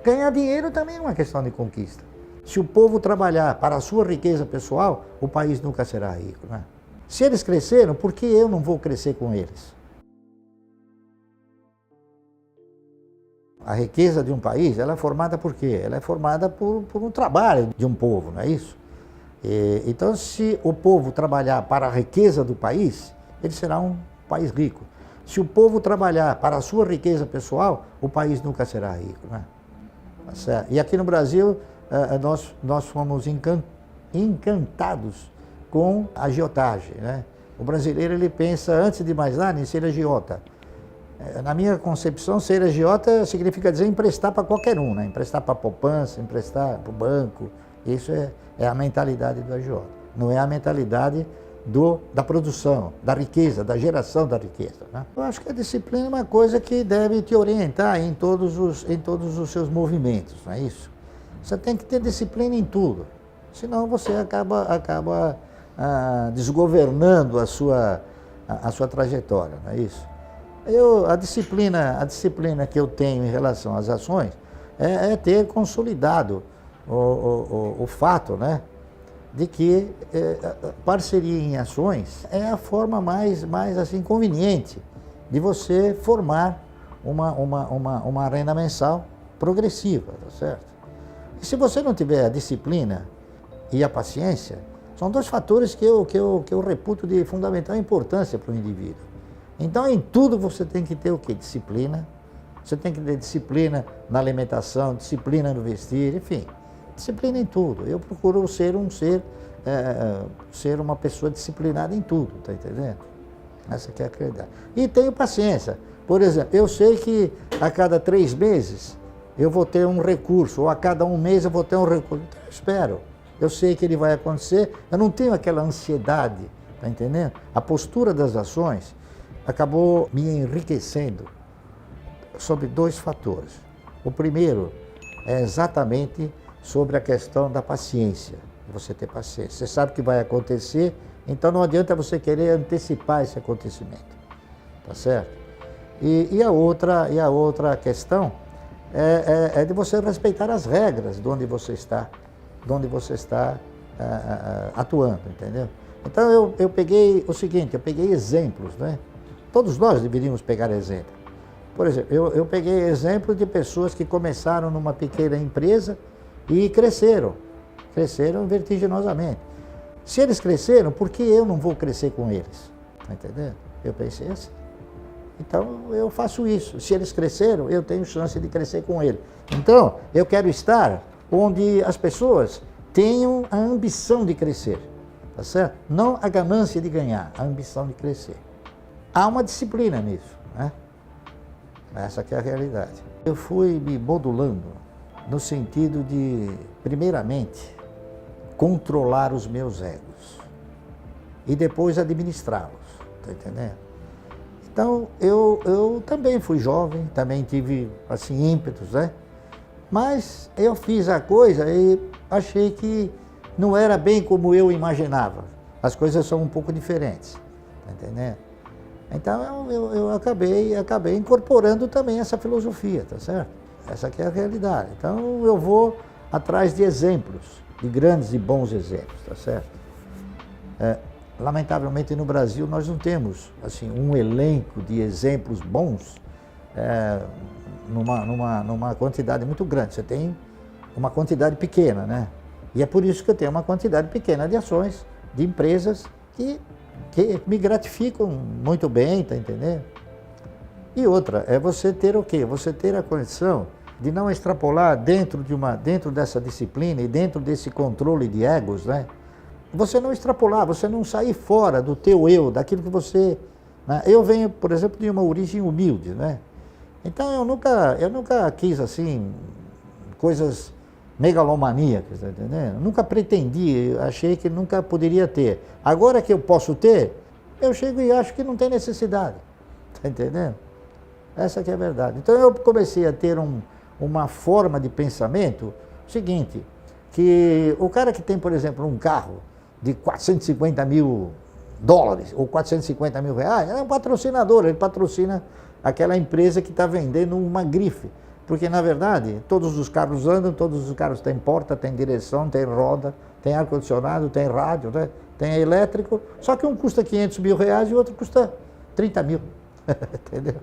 Ganhar dinheiro também é uma questão de conquista. Se o povo trabalhar para a sua riqueza pessoal, o país nunca será rico, né? Se eles cresceram, por que eu não vou crescer com eles? A riqueza de um país, ela é formada por quê? Ela é formada por um trabalho de um povo, não é isso? Então, se o povo trabalhar para a riqueza do país, ele será um país rico. Se o povo trabalhar para a sua riqueza pessoal, o país nunca será rico, né? Tá certo? E aqui no Brasil, nós fomos encantados com a agiotagem, né? O brasileiro, ele pensa, antes de mais nada, em ser agiota. Na minha concepção, ser agiota significa dizer emprestar para qualquer um, né? Emprestar para a poupança, emprestar para o banco. Isso é a mentalidade do agiota. Não é a mentalidade da produção, da riqueza, da geração da riqueza, né? Eu acho que a disciplina é uma coisa que deve te orientar em todos os seus movimentos, não é isso? Você tem que ter disciplina em tudo, senão você acaba desgovernando a sua trajetória, não é isso? A disciplina que eu tenho em relação às ações é ter consolidado o fato, né, de que parceria em ações é a forma mais assim, conveniente de você formar uma renda mensal progressiva, tá certo? E se você não tiver a disciplina e a paciência, são dois fatores que eu reputo de fundamental importância para o indivíduo. Então, em tudo você tem que ter o quê? Disciplina. Você tem que ter disciplina na alimentação, disciplina no vestir, enfim, disciplina em tudo. Eu procuro ser uma pessoa disciplinada em tudo, tá entendendo? Essa que é a realidade. E tenho paciência. Por exemplo, eu sei que a cada 3 meses eu vou ter um recurso, ou a cada 1 mês eu vou ter um recurso. Então, eu espero. Eu sei que ele vai acontecer, eu não tenho aquela ansiedade, tá entendendo? A postura das ações acabou me enriquecendo sobre 2 fatores. O primeiro é exatamente sobre a questão da paciência, você ter paciência. Você sabe que vai acontecer, então não adianta você querer antecipar esse acontecimento, tá certo? E a outra questão é de você respeitar as regras de onde você está atuando, entendeu? Então eu peguei o seguinte, eu peguei exemplos, né? Todos nós deveríamos pegar exemplo. Por exemplo, eu peguei exemplo de pessoas que começaram numa pequena empresa e cresceram vertiginosamente. Se eles cresceram, por que eu não vou crescer com eles? Tá entendendo? Eu pensei assim. Então, eu faço isso. Se eles cresceram, eu tenho chance de crescer com eles. Então, eu quero estar onde as pessoas tenham a ambição de crescer, tá certo? Não a ganância de ganhar, a ambição de crescer. Há uma disciplina nisso, né? Essa que é a realidade. Eu fui me modulando no sentido de, primeiramente, controlar os meus egos e depois administrá-los, tá entendendo? Então, eu também fui jovem, também tive, assim, ímpetos, né? Mas eu fiz a coisa e achei que não era bem como eu imaginava. As coisas são um pouco diferentes, tá entendendo? Então eu acabei incorporando também essa filosofia, tá certo? Essa aqui é a realidade. Então eu vou atrás de exemplos, de grandes e bons exemplos, tá certo? Lamentavelmente no Brasil nós não temos assim um elenco de exemplos bons numa quantidade muito grande. Você tem uma quantidade pequena, né? E é por isso que eu tenho uma quantidade pequena de ações, de empresas que me gratificam muito bem, tá entendendo? E outra, é você ter o quê? Você ter a condição de não extrapolar dentro dessa disciplina e dentro desse controle de egos, né? Você não extrapolar, você não sair fora do teu eu, daquilo que você... Né? Eu venho, por exemplo, de uma origem humilde, né? Então eu nunca quis, assim, coisas megalomaníacas, tá entendendo? Nunca pretendi, achei que nunca poderia ter. Agora que eu posso ter, eu chego e acho que não tem necessidade, tá entendendo? Essa que é a verdade. Então eu comecei a ter uma forma de pensamento seguinte, que o cara que tem, por exemplo, um carro de 450 mil dólares ou 450 mil reais, é um patrocinador, ele patrocina aquela empresa que está vendendo uma grife. Porque, na verdade, todos os carros andam, todos os carros têm porta, têm direção, têm roda, tem ar-condicionado, tem rádio, né? Tem elétrico, só que um custa 500 mil reais e o outro custa 30 mil, entendeu?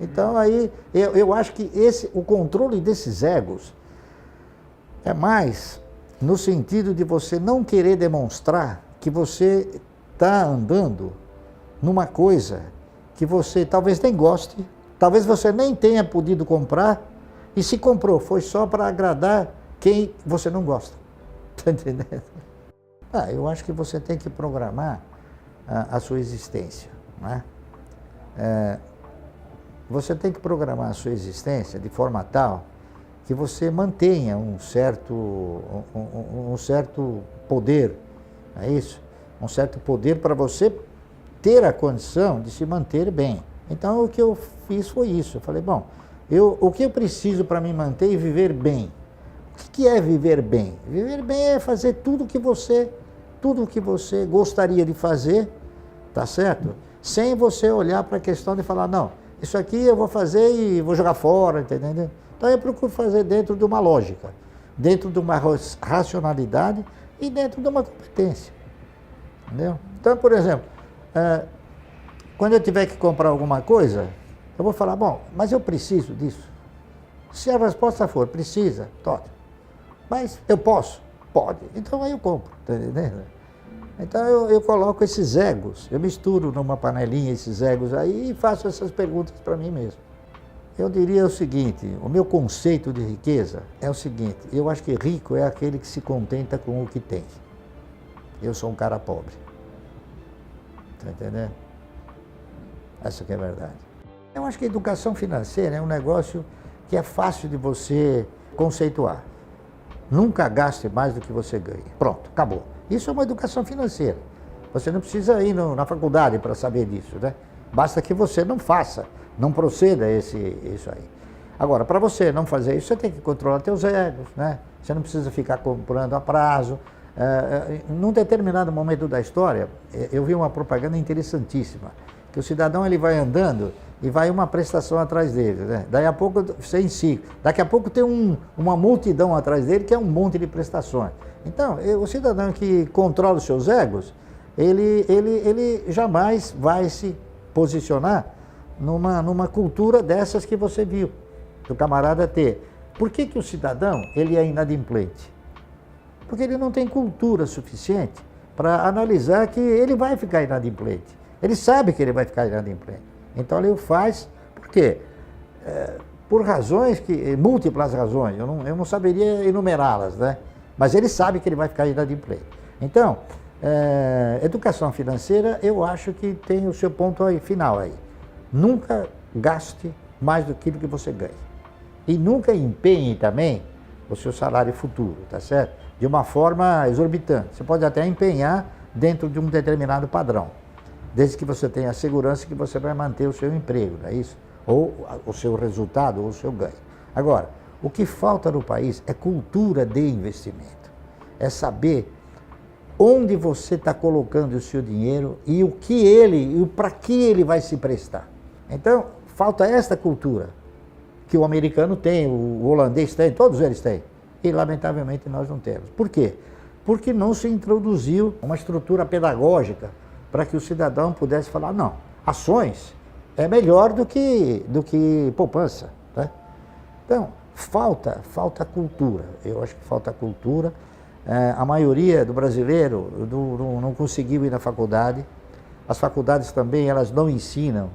Então, aí, eu acho que o controle desses egos é mais no sentido de você não querer demonstrar que você está andando numa coisa que você talvez nem goste, talvez você nem tenha podido comprar, e se comprou, foi só para agradar quem você não gosta. Está entendendo? Eu acho que você tem que programar a sua existência, né? Você tem que programar a sua existência de forma tal que você mantenha um certo poder, não é isso? Um certo poder para você ter a condição de se manter bem. Então, o que eu fiz foi isso. Eu falei, bom, o que eu preciso para me manter e viver bem? O que é viver bem? Viver bem é fazer tudo o que você gostaria de fazer, tá certo? Sem você olhar para a questão de falar, não, isso aqui eu vou fazer e vou jogar fora, entendeu? Então eu procuro fazer dentro de uma lógica, dentro de uma racionalidade e dentro de uma competência, entendeu? Então, por exemplo, quando eu tiver que comprar alguma coisa, eu vou falar, bom, mas eu preciso disso. Se a resposta for, precisa, ótimo. Mas eu posso? Pode. Então aí eu compro, tá entendendo? Então eu coloco esses egos, eu misturo numa panelinha esses egos aí e faço essas perguntas para mim mesmo. Eu diria o seguinte, o meu conceito de riqueza é o seguinte, eu acho que rico é aquele que se contenta com o que tem. Eu sou um cara pobre. Tá entendendo? Essa que é a verdade. Eu acho que a educação financeira é um negócio que é fácil de você conceituar. Nunca gaste mais do que você ganha. Pronto, acabou. Isso é uma educação financeira. Você não precisa ir na faculdade para saber disso, né? Basta que você não faça, não proceda isso aí. Agora, para você não fazer isso, você tem que controlar seus egos, né? Você não precisa ficar comprando a prazo. Num determinado momento da história, eu vi uma propaganda interessantíssima, que o cidadão ele vai andando e vai uma prestação atrás dele, né? Daí a pouco, sem si, daqui a pouco tem uma multidão atrás dele que é um monte de prestações. Então, o cidadão que controla os seus egos, ele jamais vai se posicionar numa cultura dessas que você viu, do camarada ter. Por que o cidadão ele é inadimplente? Porque ele não tem cultura suficiente para analisar que ele vai ficar inadimplente. Ele sabe que ele vai ficar inadimplente. Então ele o faz, por quê? Por razões múltiplas razões, eu não saberia enumerá-las, né? Mas ele sabe que ele vai ficar inadimplente. Então, educação financeira, eu acho que tem o seu ponto aí, final aí. Nunca gaste mais do que você ganha. E nunca empenhe também o seu salário futuro, tá certo? De uma forma exorbitante. Você pode até empenhar dentro de um determinado padrão, desde que você tenha a segurança que você vai manter o seu emprego, não é isso? Ou o seu resultado, ou o seu ganho. Agora, o que falta no país é cultura de investimento. É saber onde você está colocando o seu dinheiro e para que ele vai se prestar. Então, falta esta cultura, que o americano tem, o holandês tem, todos eles têm. E, lamentavelmente, nós não temos. Por quê? Porque não se introduziu uma estrutura pedagógica para que o cidadão pudesse falar, não, ações é melhor do que poupança, né? Então, falta cultura. Eu acho que falta cultura. A maioria do brasileiro não conseguiu ir na faculdade. As faculdades também, elas não ensinam,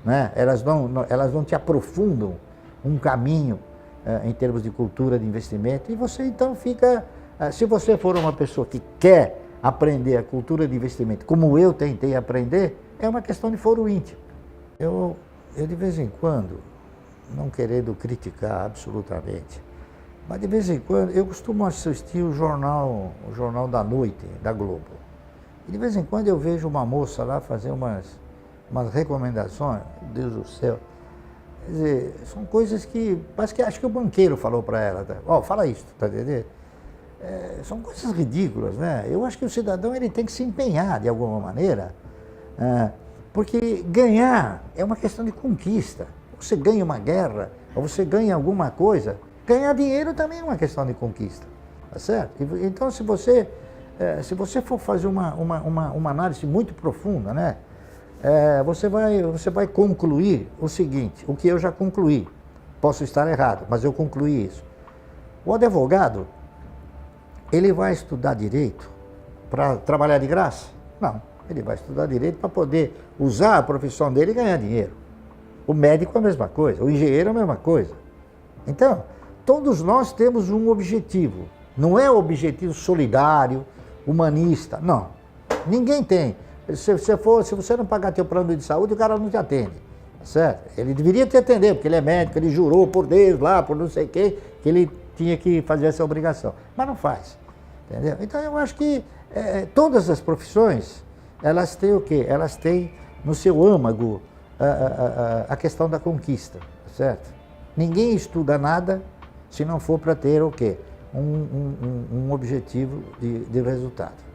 né? Elas não te aprofundam um caminho em termos de cultura de investimento. E você então fica, se você for uma pessoa que quer aprender a cultura de investimento, como eu tentei aprender, é uma questão de foro íntimo. Eu de vez em quando, não querendo criticar absolutamente, mas de vez em quando eu costumo assistir o jornal da noite, da Globo. E de vez em quando eu vejo uma moça lá fazer umas recomendações, meu Deus do céu. Quer dizer, são coisas que, parece que acho que o banqueiro falou para ela, fala isso, tá entendendo? São coisas ridículas, né? Eu acho que o cidadão ele tem que se empenhar de alguma maneira, porque ganhar é uma questão de conquista. você ganha uma guerra, ou você ganha alguma coisa, ganhar dinheiro também é uma questão de conquista, tá certo? Então, se você for fazer uma análise muito profunda, né, você vai concluir o seguinte, o que eu já concluí, posso estar errado, mas eu concluí isso. O advogado, ele vai estudar direito para trabalhar de graça? Não, ele vai estudar direito para poder usar a profissão dele e ganhar dinheiro. O médico é a mesma coisa, o engenheiro é a mesma coisa. Então, todos nós temos um objetivo. Não é o objetivo solidário, humanista, não. Ninguém tem. Se você não pagar teu plano de saúde, o cara não te atende, certo? Ele deveria te atender, porque ele é médico, ele jurou por Deus lá, por não sei quem, que ele tinha que fazer essa obrigação. Mas não faz, entendeu? Então eu acho que todas as profissões, elas têm o quê? Elas têm no seu âmago a questão da conquista, certo? Ninguém estuda nada se não for para ter o quê? Um objetivo de resultado.